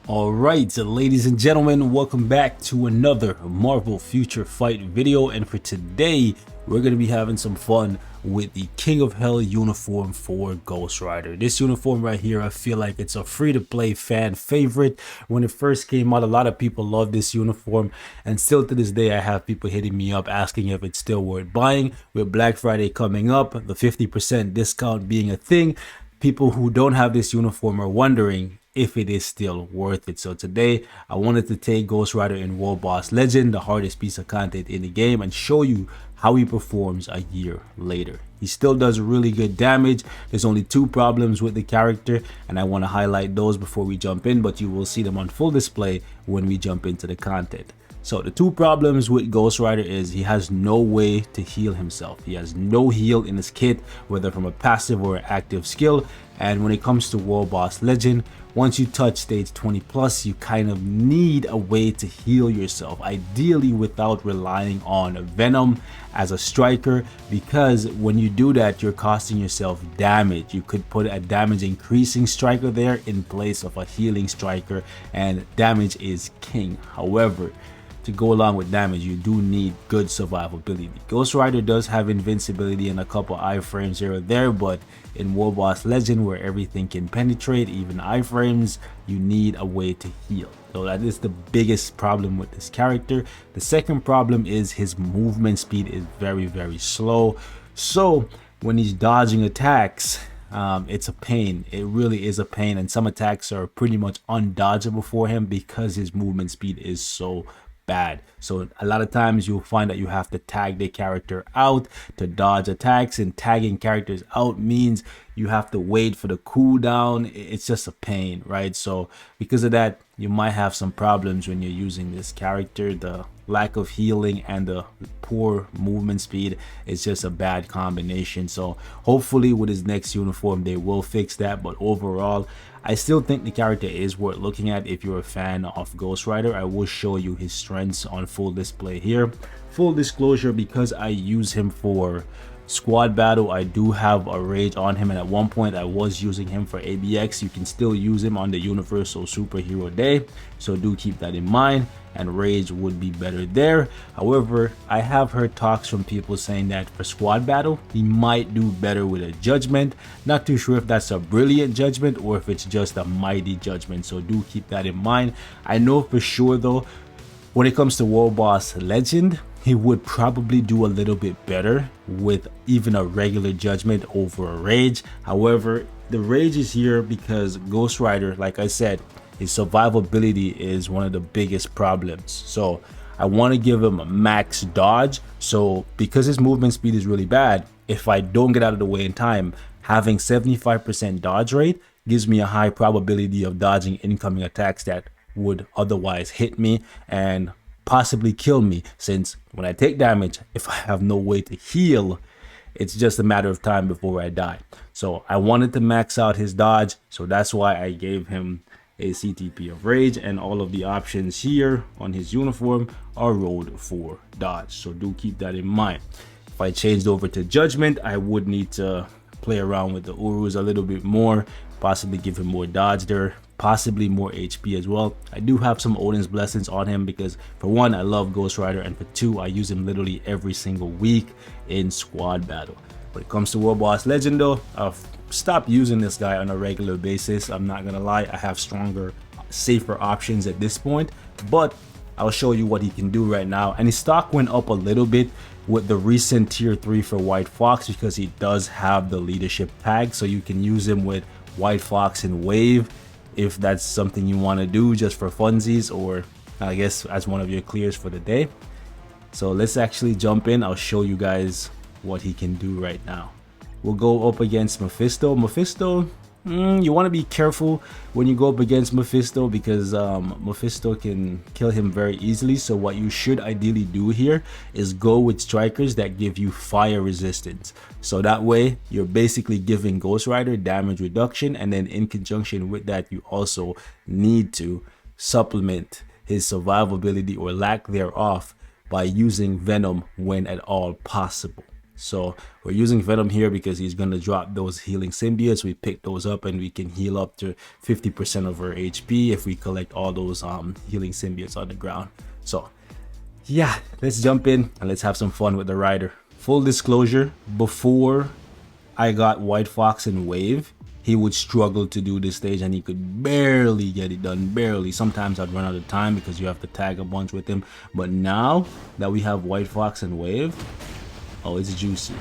Alright, so ladies and gentlemen, welcome back to another Marvel Future Fight video, and for today we're going to be having some fun with the King of Hell uniform for Ghost Rider. This uniform right here, I feel like it's a free-to-play fan favorite. When it first came out, a lot of people loved this uniform, and still to this day I have people hitting me up asking if it's still worth buying. With Black Friday coming up, the 50% discount being a thing, people who don't have this uniform are wondering if it is still worth it. So today I wanted to take Ghost Rider in World Boss Legend, the hardest piece of content in the game, and show you how he performs a year later. He still does really good damage. There's only two problems with the character, and I want to highlight those before we jump in, but you will see them on full display when we jump into the content. So the two problems with Ghost Rider is he has no way to heal himself. He has no heal in his kit, whether from a passive or active skill. And when it comes to World Boss Legend, once you touch stage 20 plus, you kind of need a way to heal yourself, ideally without relying on Venom as a striker, because when you do that, you're costing yourself damage. You could put a damage increasing striker there in place of a healing striker, and damage is king. However, to go along with damage, you do need good survivability. Ghost Rider does have invincibility and a couple iframes here or there, but in World Boss Legend, where everything can penetrate, even iframes, you need a way to heal. So that is the biggest problem with this character. The second problem is his movement speed is very slow. So when he's dodging attacks, it's a pain. It really is a pain, and some attacks are pretty much undodgeable for him because his movement speed is so bad. So a lot of times you'll find that you have to tag the character out to dodge attacks, and tagging characters out means you have to wait for the cooldown. It's just a pain, right? So because of that, you might have some problems when you're using this character. The lack of healing and the poor movement speed is just a bad combination. So hopefully with his next uniform they will fix that, but overall I still think the character is worth looking at if you're a fan of Ghost Rider. I will show you his strengths on full display here. Full disclosure, because I use him for squad battle, I do have a rage on him, and at one point I was using him for ABX. You can still use him on the Universal Superhero Day, so do keep that in mind, and rage would be better there. However, I have heard talks from people saying that for squad battle he might do better with a judgment. Not too sure if that's a brilliant judgment or if it's just a mighty judgment, so do keep that in mind. I know for sure though, when it comes to World Boss Legend, he would probably do a little bit better with even a regular judgment over a rage. However, the rage is here because Ghost Rider, like I said, his survivability is one of the biggest problems. So I want to give him a max dodge. So because his movement speed is really bad, if I don't get out of the way in time, having 75% dodge rate gives me a high probability of dodging incoming attacks that would otherwise hit me and possibly kill me, since when I take damage, if I have no way to heal, it's just a matter of time before I die. So I wanted to max out his dodge, so that's why I gave him a CTP of rage, and all of the options here on his uniform are rolled for dodge, so do keep that in mind. If I changed over to judgment, I would need to play around with the Urus a little bit more, possibly give him more dodge there, possibly more HP as well. I do have some Odin's Blessings on him because for one, I love Ghost Rider, and for two, I use him literally every single week in squad battle. When it comes to World Boss Legend though, I've stopped using this guy on a regular basis. I'm not gonna lie, I have stronger, safer options at this point, but I'll show you what he can do right now. And his stock went up a little bit with the recent tier 3 for White Fox because he does have the leadership tag, so you can use him with White Fox and Wave if that's something you want to do just for funsies, or I guess as one of your clears for the day. So let's actually jump in. I'll show you guys what he can do right now. We'll go up against Mephisto. You want to be careful when you go up against Mephisto because Mephisto can kill him very easily. So what you should ideally do here is go with strikers that give you fire resistance. So that way you're basically giving Ghost Rider damage reduction, and then in conjunction with that you also need to supplement his survivability or lack thereof by using Venom when at all possible. So we're using Venom here because he's going to drop those healing symbiotes. We pick those up and we can heal up to 50% of our HP if we collect all those healing symbiotes on the ground. So yeah, let's jump in and let's have some fun with the rider. Full disclosure, before I got White Fox and Wave, he would struggle to do this stage and he could barely get it done, barely. Sometimes I'd run out of time because you have to tag a bunch with him. But now that we have White Fox and Wave, oh, it's juicy.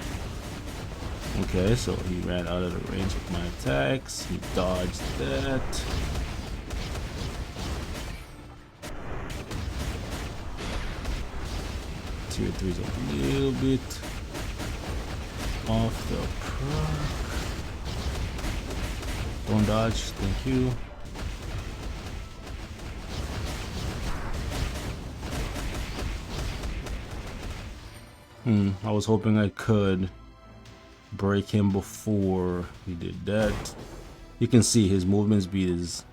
Okay, so he ran out of the range of my attacks. He dodged that. Tier 3's a little bit off the proc. Don't dodge, thank you. I was hoping I could break him before he did that. You can see his movement speed is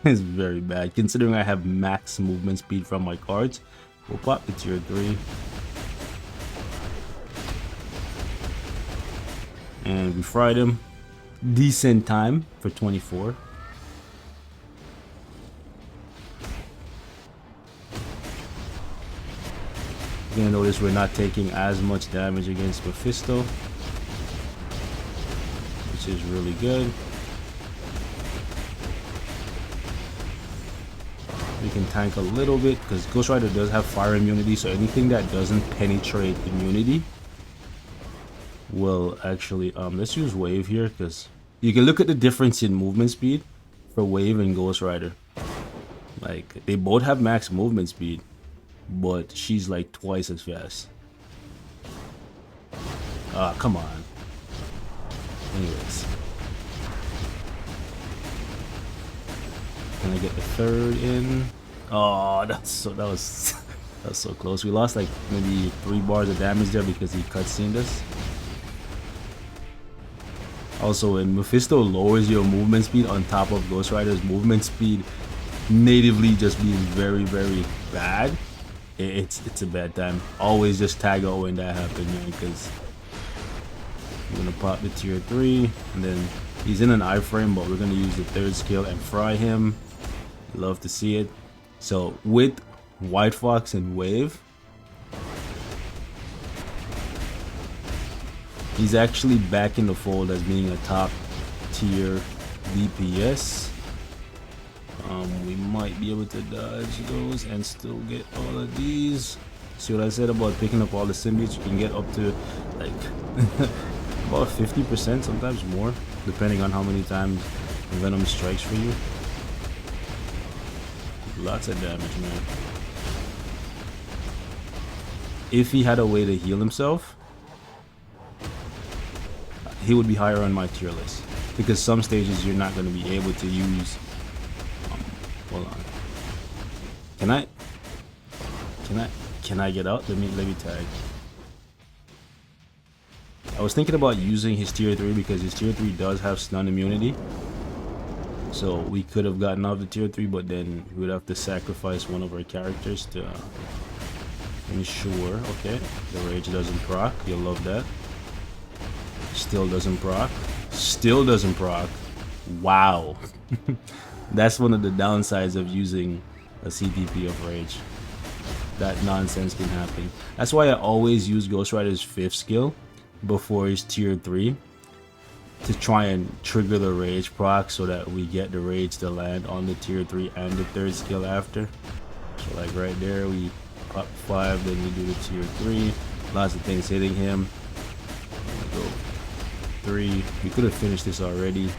very bad, considering I have max movement speed from my cards. We'll pop the tier 3. And we fried him. Decent time for 24. You're gonna notice we're not taking as much damage against Mephisto, which is really good. We can tank a little bit because Ghost Rider does have fire immunity, so anything that doesn't penetrate immunity will actually let's use Wave here because you can look at the difference in movement speed for Wave and Ghost Rider. Like, they both have max movement speed, but she's like twice as fast. Ah, come on. Anyways, can I get the third in? Oh, that was so close. We lost like maybe 3 bars of damage there because he cutscened us. Also, when Mephisto lowers your movement speed on top of Ghost Rider's movement speed natively just being very, very bad, it's a bad time. Always just tag out when that happens, man, because I'm gonna pop the tier 3 and then he's in an iframe, but we're gonna use the 3rd skill and fry him. Love to see it. So with White Fox and Wave, he's actually back in the fold as being a top tier DPS. We might be able to dodge those and still get all of these. See what I said about picking up all the symbiotes? You can get up to like about 50%, sometimes more, depending on how many times Venom strikes for you. Lots of damage, man. If he had a way to heal himself, he would be higher on my tier list, because some stages you're not going to be able to use hold on, can I get out? Let me tag. I was thinking about using his tier 3 because his tier 3 does have stun immunity, so we could have gotten out of the tier 3, but then we would have to sacrifice one of our characters to ensure. Okay, the rage doesn't proc, you'll love that. Still doesn't proc. Still doesn't proc. Wow. That's one of the downsides of using a CTP of Rage. That nonsense can happen. That's why I always use Ghost Rider's 5th skill before his tier 3 to try and trigger the Rage proc so that we get the Rage to land on the tier 3 and the 3rd skill after. So like right there, we pop 5, then we do the tier 3. Lots of things hitting him. Go 3. We could have finished this already.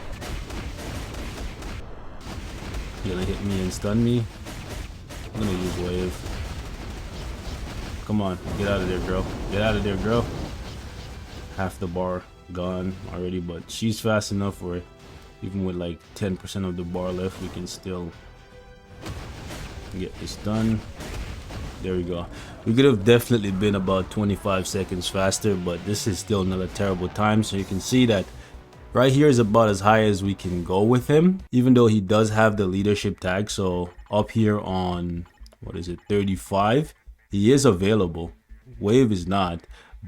You're gonna hit me and stun me. I'm gonna use Wave. Come on, get out of there, girl. Get out of there, girl. Half the bar gone already, but she's fast enough where even with like 10% of the bar left, we can still get this done. There we go. We could have definitely been about 25 seconds faster, but this is still not a terrible time. So you can see that right here is about as high as we can go with him, even though he does have the leadership tag. So up here on, what is it, 35, he is available. Wave is not,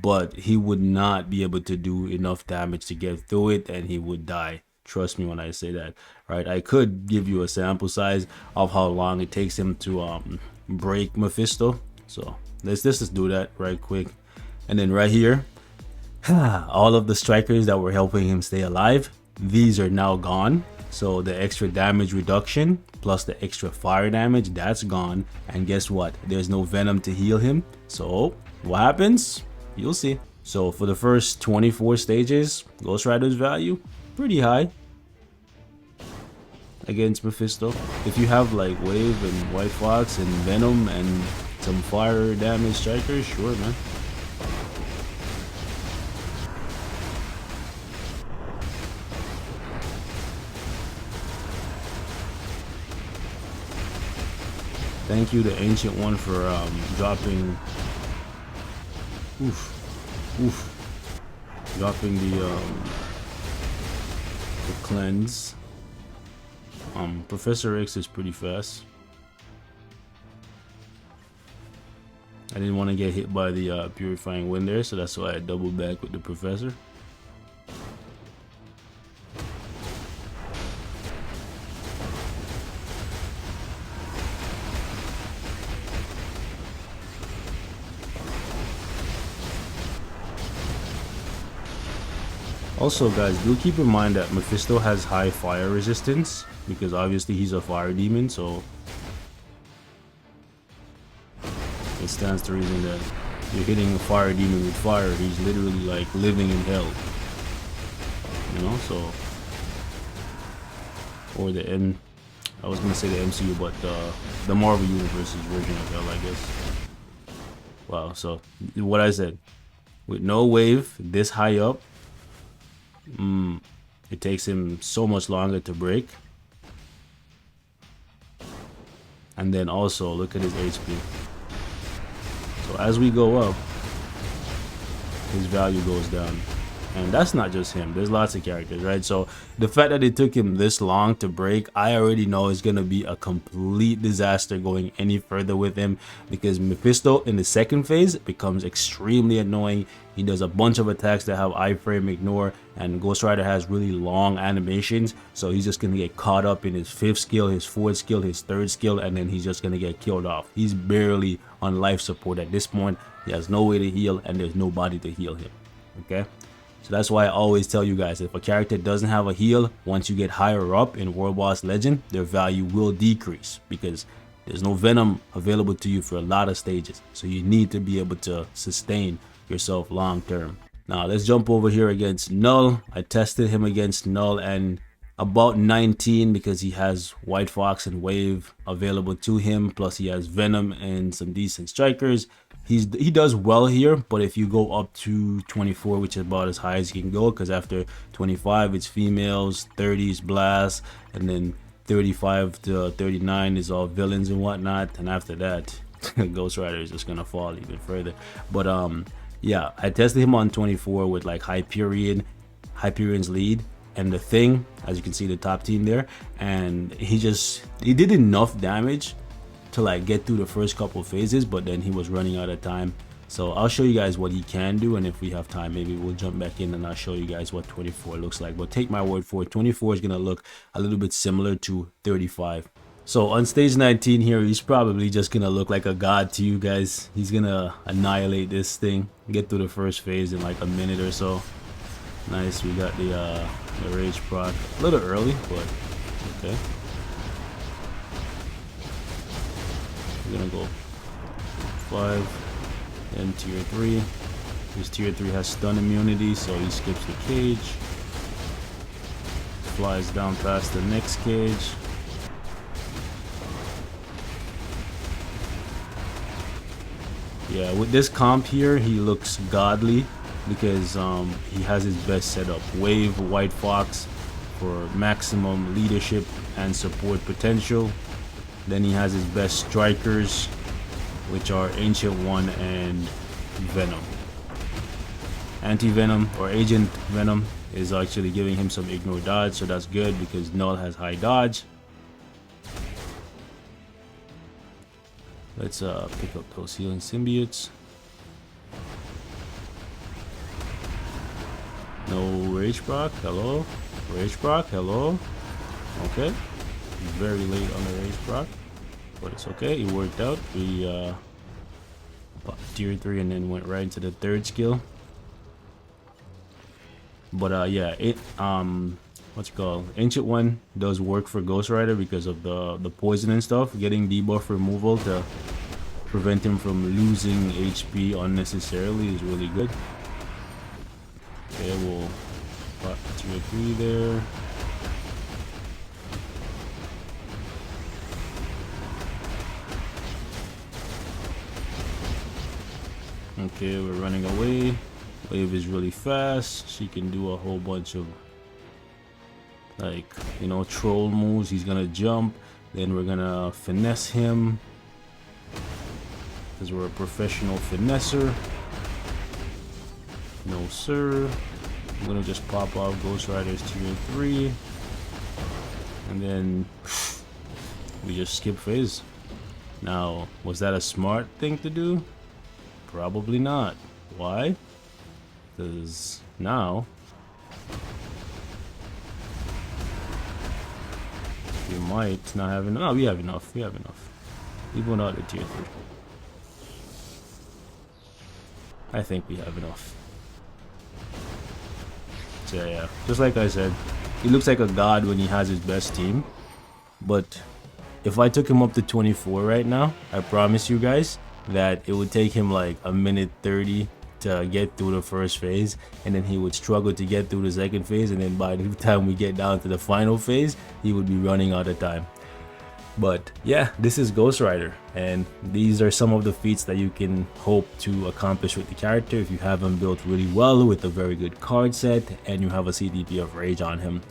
but he would not be able to do enough damage to get through it, and he would die. Trust me when I say that, right? I could give you a sample size of how long it takes him to break Mephisto. So let's just do that right quick. And then right here, all of the strikers that were helping him stay alive, these are now gone. So the extra damage reduction plus the extra fire damage, that's gone. And guess what? There's no venom to heal him. So what happens? You'll see. So for the first 24 stages, Ghost Rider's value, pretty high against Mephisto. If you have like Wave and White Fox and Venom and some fire damage strikers, sure, man. Thank you, the Ancient One, for dropping. Dropping the cleanse. Professor X is pretty fast. I didn't want to get hit by the purifying wind there, so that's why I doubled back with the Professor. Also guys, do keep in mind that Mephisto has high fire resistance, because obviously he's a fire demon, so it stands to reason that you're hitting a fire demon with fire, he's literally like living in hell, you know. So, or I was gonna say the MCU, but the Marvel Universe's version of hell, I guess. Wow, so what I said, with no wave this high up, it takes him so much longer to break. And then also look at his HP. So as we go up, his value goes down. And that's not just him, there's lots of characters, right? So the fact that it took him this long to break, I already know is going to be a complete disaster going any further with him, because Mephisto in the second phase becomes extremely annoying. He does a bunch of attacks that have iframe ignore, and Ghost Rider has really long animations, so he's just going to get caught up in his 5th skill, his 4th skill, his 3rd skill, and then he's just going to get killed off. He's barely on life support at this point. He has no way to heal, and there's nobody to heal him. Okay, so that's why I always tell you guys, if a character doesn't have a heal, once you get higher up in World Boss Legend, their value will decrease, because there's no venom available to you for a lot of stages. So you need to be able to sustain yourself long term. Now let's jump over here against Null. I tested him against Null and about 19, because he has White Fox and Wave available to him, plus he has Venom and some decent strikers. He does well here, but if you go up to 24, which is about as high as you can go, because after 25 it's females, 30 is Blast, and then 35 to 39 is all villains and whatnot, and after that Ghost Rider is just gonna fall even further. But yeah, I tested him on 24 with like Hyperion's lead and the Thing, as you can see the top team there, and he did enough damage to like get through the first couple phases, but then he was running out of time. So I'll show you guys what he can do, and if we have time, maybe we'll jump back in and I'll show you guys what 24 looks like. But take my word for it, 24 is gonna look a little bit similar to 35. So on stage 19 here, he's probably just gonna look like a god to you guys. He's gonna annihilate this thing, get through the first phase in like a minute or so. Nice, we got the rage proc a little early, but okay. We're gonna go 5, then tier 3. His tier 3 has stun immunity, so he skips the cage, flies down past the next cage. Yeah, with this comp here, he looks godly, because he has his best setup. Wave, White Fox for maximum leadership and support potential. Then he has his best strikers, which are Ancient One and Venom. Anti-Venom or Agent Venom is actually giving him some ignore dodge, so that's good because Null has high dodge. Let's pick up those healing symbiotes. Rage proc, hello. Rage proc, hello. Okay. Very late on the rage proc, but it's okay. It worked out. We tier 3 and then went right into the third skill. But yeah, it what's it called? Ancient One does work for Ghost Rider because of the poison and stuff. Getting debuff removal to prevent him from losing HP unnecessarily is really good. Okay, we'll put tier 3 there. Okay, we're running away. Wave is really fast. She can do a whole bunch of, like, you know, troll moves. He's gonna jump, then we're gonna finesse him because we're a professional finesser. No sir. I'm gonna just pop off Ghost Rider's tier 3 and then we just skip phase. Now, was that a smart thing to do? Probably not. Why? Because now we might not have enough. No, we have enough. We have enough. Even out the tier 3. I think we have enough. So yeah, just like I said, he looks like a god when he has his best team. But if I took him up to 24 right now, I promise you guys that it would take him like a minute 30 to get through the first phase, and then he would struggle to get through the second phase, and then by the time we get down to the final phase, he would be running out of time. But yeah, this is Ghost Rider, and these are some of the feats that you can hope to accomplish with the character if you have him built really well with a very good card set and you have a CTP of Rage on him.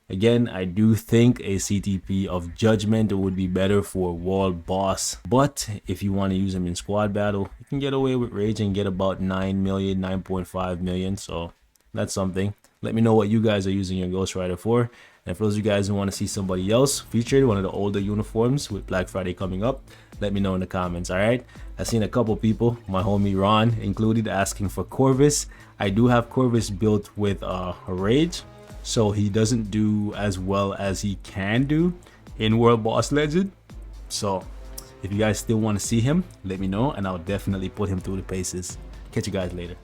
Again, I do think a CTP of Judgment would be better for Wall Boss, but if you want to use him in squad battle, you can get away with Rage and get about 9 million, 9.5 million, so that's something. Let me know what you guys are using your Ghost Rider for. And for those of you guys who want to see somebody else featured, one of the older uniforms with Black Friday coming up, let me know in the comments, alright? I've seen a couple people, my homie Ron included, asking for Corvus. I do have Corvus built with Rage, so he doesn't do as well as he can do in World Boss Legend. So if you guys still want to see him, let me know and I'll definitely put him through the paces. Catch you guys later.